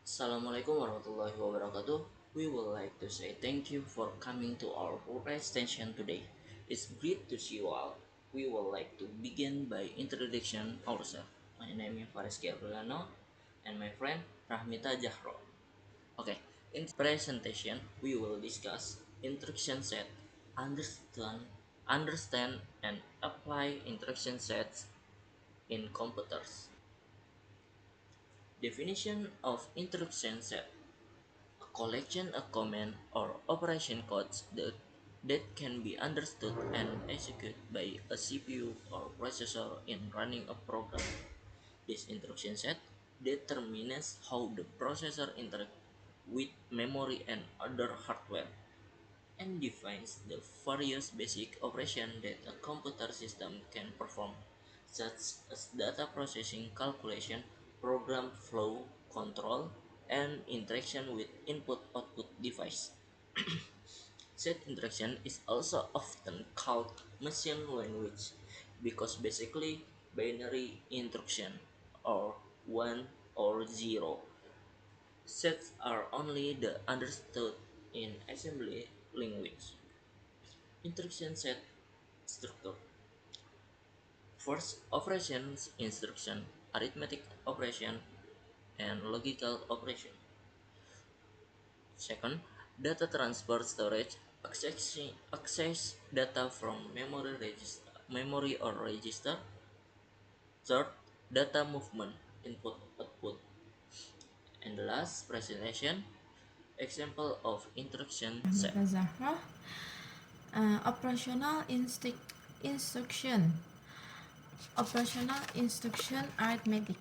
Assalamualaikum warahmatullahi wabarakatuh. We would like to say thank you for coming to our podcast station today. It's great to see you all. We would like to begin by introduction ourselves. My name is Faris Gabriano and my friend Rahmita Jahro. Okay, in this presentation we will discuss instruction set, understand and apply instruction sets in computers. Definition of instruction set: a collection of command or operation codes that can be understood and executed by a CPU or processor in running a program. This instruction set determines how the processor interacts with memory and other hardware, and defines the various basic operations that a computer system can perform, such as data processing, calculation, program flow control, and interaction with input-output device. Set instruction is also often called machine language because basically binary instruction or 1 or 0. Sets are only the understood in assembly language. Instruction set structure. First, operations instruction, arithmetic operation, and logical operation. Second, data transfer storage, access data from memory or register. Third, data movement, input output. And the last presentation, example of instruction set. Zahra. Operational instruction. Operational instruction arithmetic.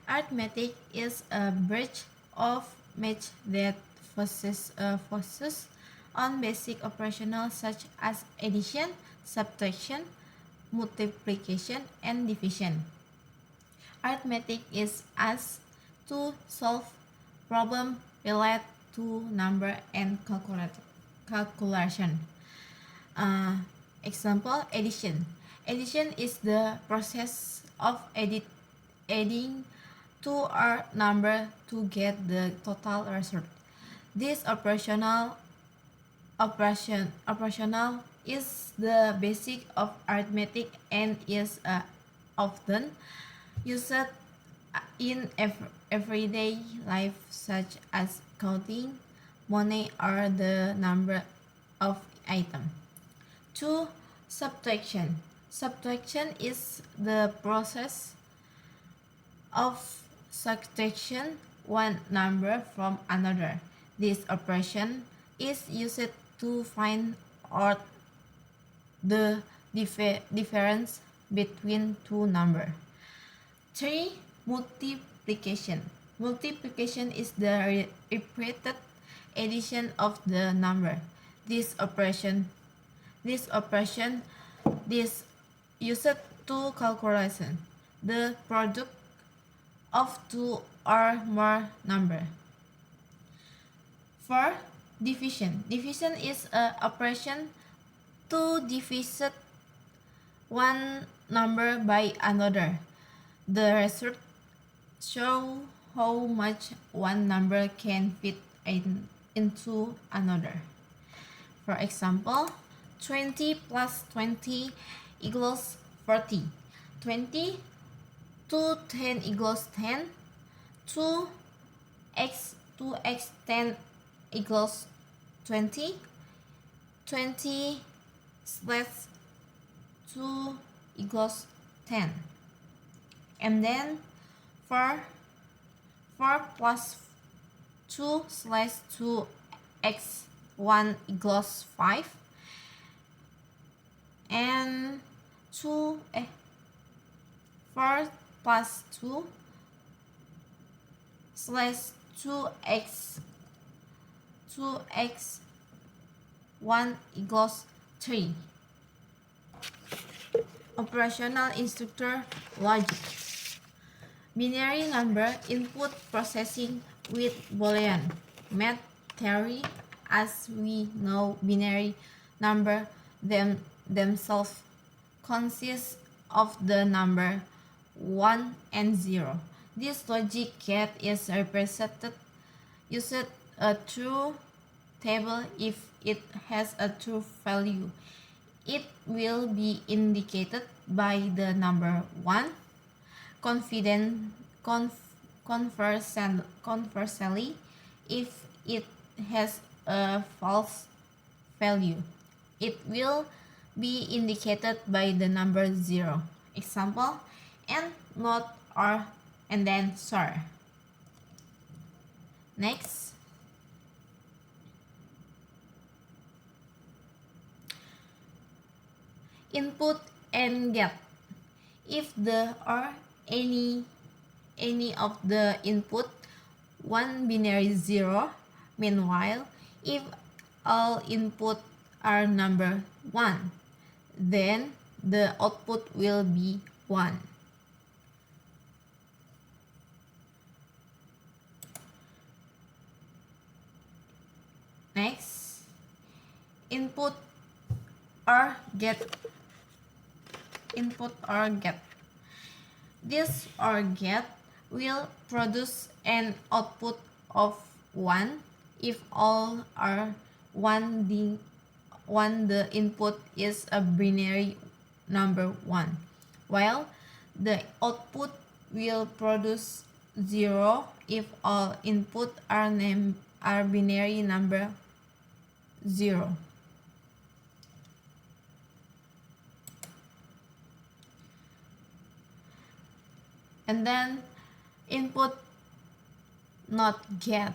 Arithmetic is a branch of math that focuses on basic operations such as addition, subtraction, multiplication, and division. Arithmetic is asked to solve problems related to number and calculation. Uh, Example, addition. Addition is the process of adding two or number to get the total result. This operational is the basic of arithmetic and is often used in everyday life, such as counting money or the number of items. 2. Subtraction. Subtraction is the process of subtraction one number from another. This operation is used to find out the difference between two numbers. 3. Multiplication. Multiplication is the repeated addition of the number. This operation is used to calculation the product of two or more number. 4. Division. Division is an operation to divide one number by another. The result shows how much one number can fit into another. For example, 20 plus 20 equals 40. 20 to 10 equals 10. 2x 10 equals 20. 20 slash 2 equals 10. And then 4 plus 2 slash 2x 1 equals 5. And 4 plus 2 slash 2x 1 equals 3. Operational instructor logic. Binary number input processing with Boolean. Math theory, as we know, binary number themselves consist of the number 1 and 0. This logic gate is represented using a true table if it has a true value. It will be indicated by the number 1. Confident, conversely, if it has a false value, it will be indicated by the number 0. Example, and not or and then sir. Next, input and get. If the or any of the input one binary 0, meanwhile if all input are number 1, then the output will be 1. Next, input or get. Input or get. This or get will produce an output of 1 if all are 1. The input is a binary number 1, while the output will produce 0 if all input are binary number 0. And then input not get.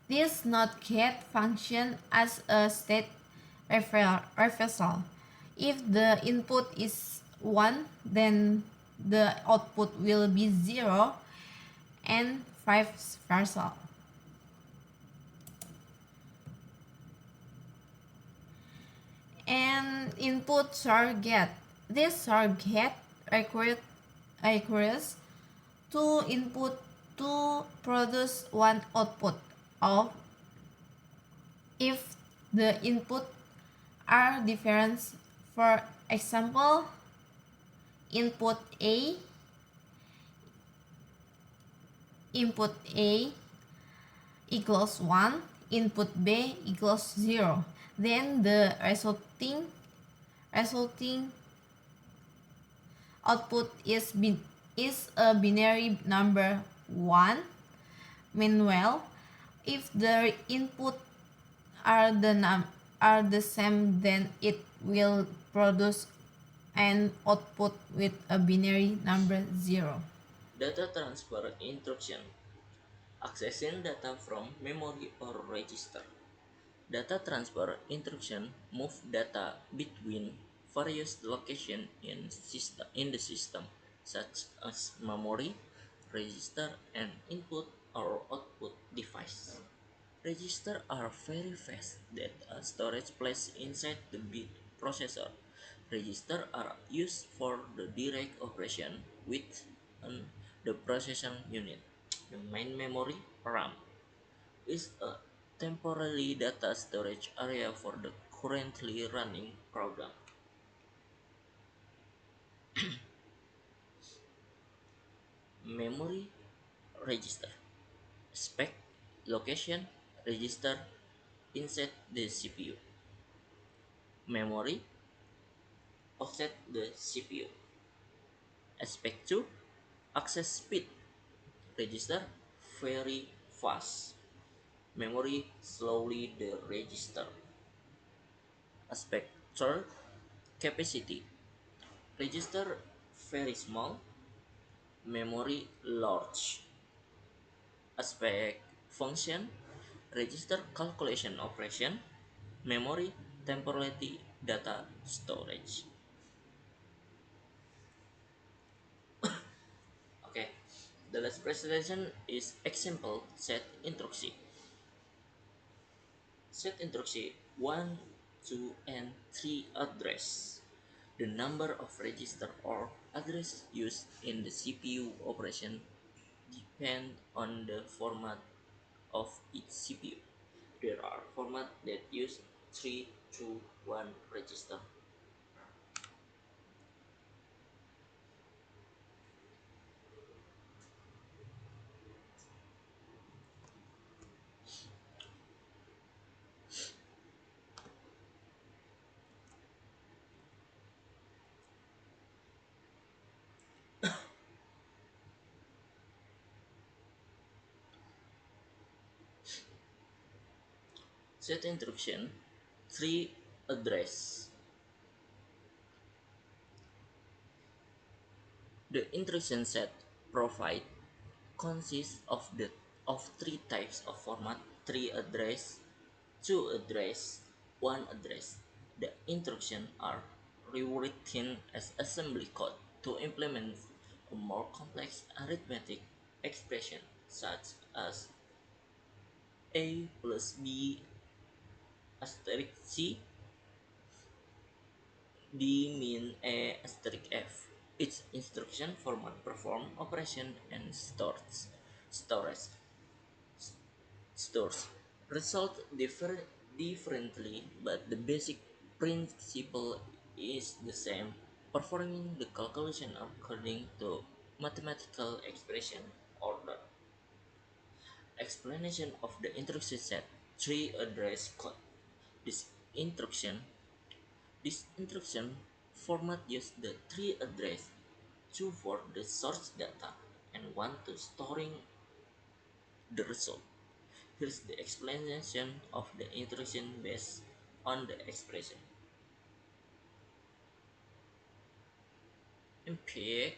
This not get function as a state reversal. If the input is 1, then the output will be 0 and vice versa. And input SOR get. This SOR get requires two input to produce one output of if the input are different. For example, input A equals 1, input B equals 0. Then the resulting output is a binary number 1. Meanwhile, if the input are the same, then it will produce an output with a binary number 0. Data transfer instruction. Accessing data from memory or register. Data transfer instruction move data between various locations in the system, such as memory, register, and input or output device. Registers are very fast data storage placed inside the bit processor. Registers are used for the direct operation within the processing unit. The main memory, RAM, is a temporary data storage area for the currently running program. Memory register. Spec location register inside the CPU. Memory offset the CPU. Aspect 2 access speed. Register very fast. Memory slowly the register. Aspect 3 capacity. Register very small. Memory large. Aspect function. Register calculation operation. Memory temporary data storage. Okay, the last presentation is example set instruction. Set instruction 1, 2, and 3 address. The number of register or address used in the CPU operation depend on the format of each CPU. There are formats that use 3 to 1 register. Set instruction 3 address. The instruction set provide consists of three types of format: three address, two address, one address. The instructions are rewritten as assembly code to implement a more complex arithmetic expression such as a plus b asterisk c d min a asterisk f. Each instruction format perform operation and storage stores result differently, but the basic principle is the same, performing the calculation according to mathematical expression order. Explanation of the instruction set: three address code. This instruction this instruction format uses the three address, two for the source data and one to storing the result. Here's the explanation of the instruction based on the expression. MP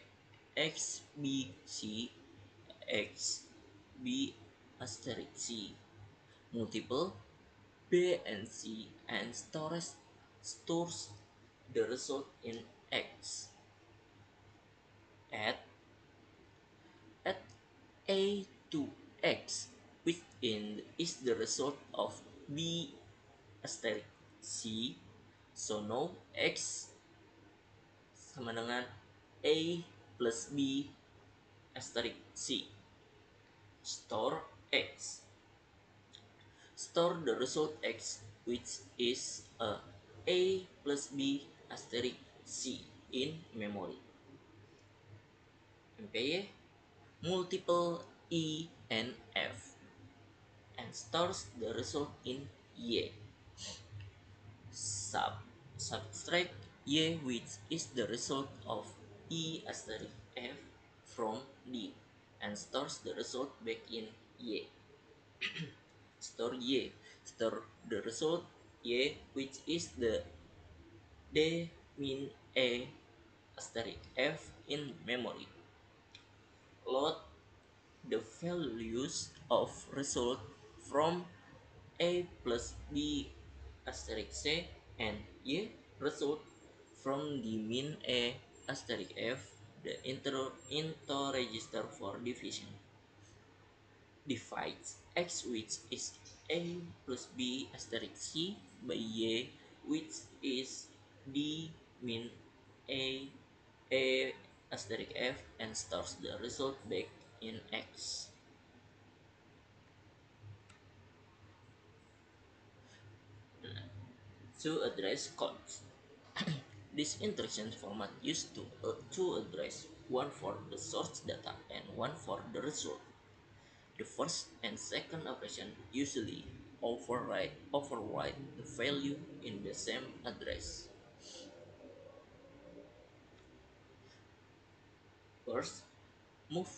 X B C X B asterisk C multiple B and C and stores the result in X. Add add A to X, which is the result of B asterisk C. So now X sama dengan A plus B asterisk C. Store X. Store the result X, which is A plus B asterisk C in memory. MPY multiple E and F and stores the result in Y. Sub Subtract Y, which is the result of E asterisk F from D and stores the result back in Y. Store Y. Store the result Y, which is the D min A asterisk F in memory. Load the values of result from A plus B asterisk C and Y result from the min A asterisk F, the into register for division. Divides X, which is A plus B asterisk C, by Y, which is D min A asterisk F, and stores the result back in X. Two address codes. This instruction format used two address, one for the source data and one for the result. The first and second operation usually override the value in the same address. First, move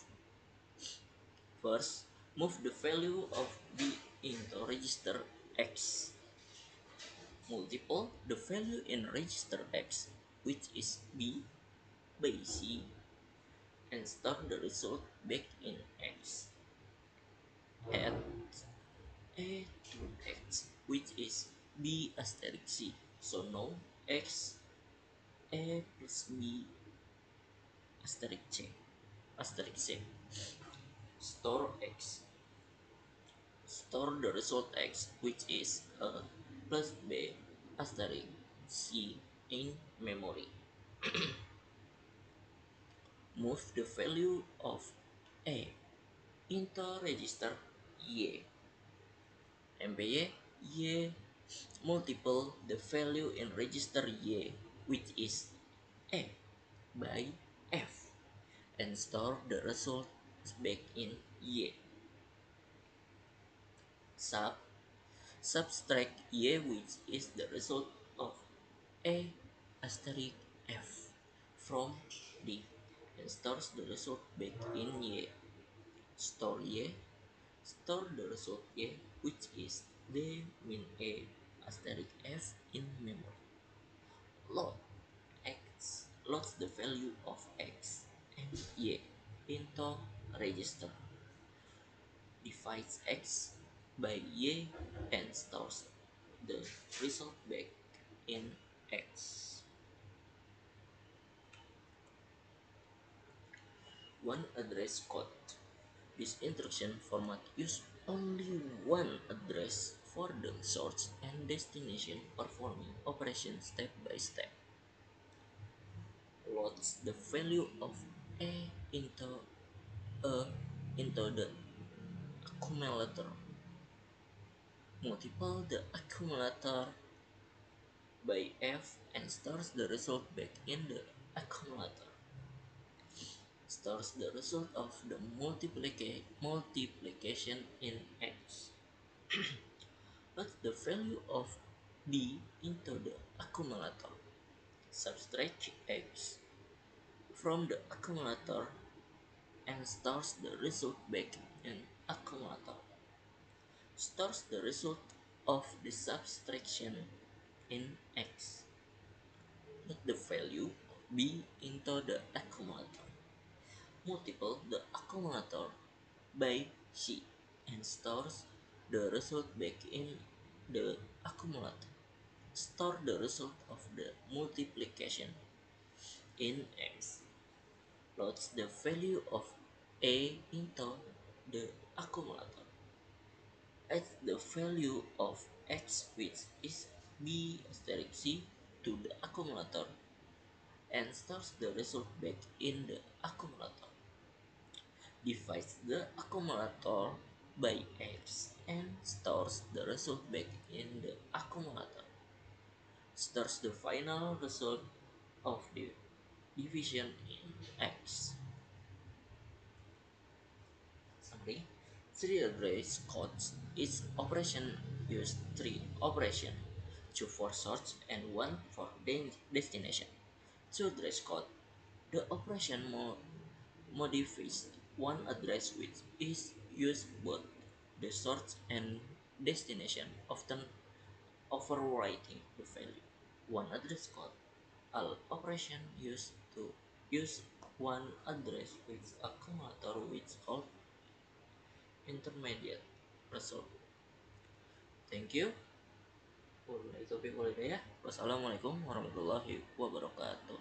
first move the value of B into register X. Multiple the value in register X, which is B, by C, and store the result back in X. Add A to X, which is B asterisk C. So now X A plus B asterisk C asterisk C. Store X. Store the result X, which is A plus B asterisk C in memory. Move the value of A into register Y. MPY Y multiple the value in register Y, which is A, by F, and store the result back in Y. Sub Subtract Y, which is the result of A asterisk F from D, and stores the result back in Y. Store Y. Store the result Y, which is They mean A asterisk F in memory. Load X loads the value of X and Y into register, divides X by Y and stores the result back in X. One address code. This instruction format uses only one address for the source and destination, performing operations step by step. Loads the value of A a into the accumulator. Multiply the accumulator by F and stores the result back in the accumulator. Stores the result of the multiplication in X. Put the value of D into the accumulator. Subtract X from the accumulator and stores the result back in accumulator. Stores the result of the subtraction in X. Put the value of B into the accumulator. Multiply the accumulator by C and stores the result back in the accumulator. Store the result of the multiplication in X. Loads the value of A into the accumulator. Add the value of X, which is B asterisk C, to the accumulator and stores the result back in the accumulator. Divides the accumulator by X and stores the result back in the accumulator. Stores the final result of the division in X. Summary. Three address codes. Each operation uses three operations, two for source and one for destination. Two address code. The operation modifies one address which is used both the source and destination, often overwriting the value. One address code. All operation used to use one address with accumulator which hold intermediate result. Thank you. Wabillahi taufiq wal hidayah. Wassalamualaikum warahmatullahi wabarakatuh.